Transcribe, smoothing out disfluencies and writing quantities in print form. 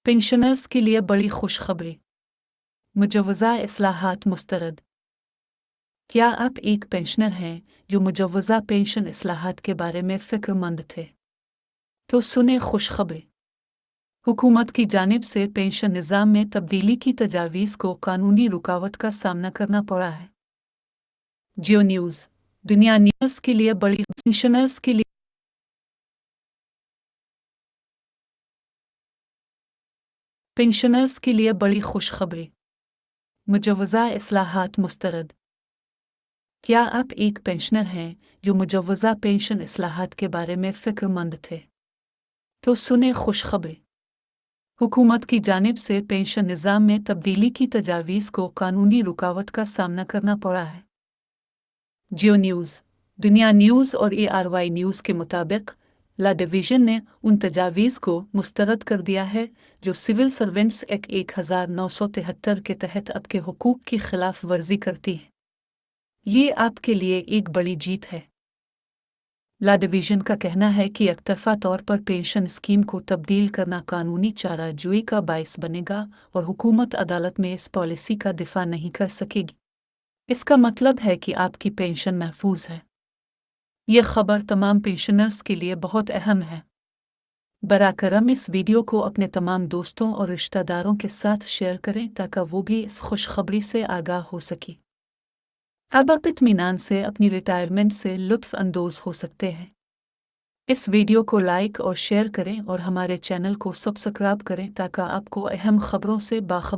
Pensioners के लिए बड़ी खुशखबरी, मुजव्वज़ा इस्लाहात मुस्तरद। क्या आप एक पेंशनर हैं जो मुजव्वज़ा पेंशन इस्लाहात के बारे में फ़िक्रमंद थे? तो सुने खुशखबरी। हुकूमत की जानिब से पेंशन निज़ाम में तब्दीली की तजावीज़ को कानूनी रुकावट का सामना करना पड़ा है। जियो न्यूज़ दुनिया न्यूज़ के लिए बड़ी पेंशनर्स के लिए बड़ी खुशखबरी, मुजव्वज़ा इस्लाहात मुस्तरद। क्या आप एक पेंशनर हैं जो मुजव्वज़ा पेंशन इस्लाहात के बारे में फ़िक्रमंद थे? तो सुने खुशखबरी। हुकूमत की जानिब से पेंशन निज़ाम में तब्दीली की तजावीज़ को कानूनी रुकावट का सामना करना पड़ा है। जियो न्यूज़ दुनिया न्यूज़ और ARY न्यूज़ के मुताबिक ला डिवीज़न ने उन तजावीज़ को मुस्तरद कर दिया है जो सिविल सर्वेंट्स एक्ट 1973 के तहत आपके हुकूक की खिलाफ वर्जी करती है। ये आपके लिए एक बड़ी जीत है। ला डिवीज़न का कहना है कि एकतरफ़ा तौर पर पेंशन स्कीम को तब्दील करना कानूनी चाराजोई का बायस बनेगा और हुकूमत अदालत में इस पॉलिसी का दिफा नहीं कर सकेगी। इसका मतलब है कि आपकी पेंशन महफूज है। ये खबर तमाम पेंशनर्स के लिए बहुत अहम है। बराकरम इस वीडियो को अपने तमाम दोस्तों और रिश्तेदारों के साथ शेयर करें ताकि वो भी इस खुशखबरी से आगाह हो सके। अब आप इत्मीनान से अपनी रिटायरमेंट से लुत्फ़ अंदोज़ हो सकते हैं। इस वीडियो को लाइक और शेयर करें और हमारे चैनल को सब्सक्राइब करें ताकि आपको अहम खबरों से बाखबर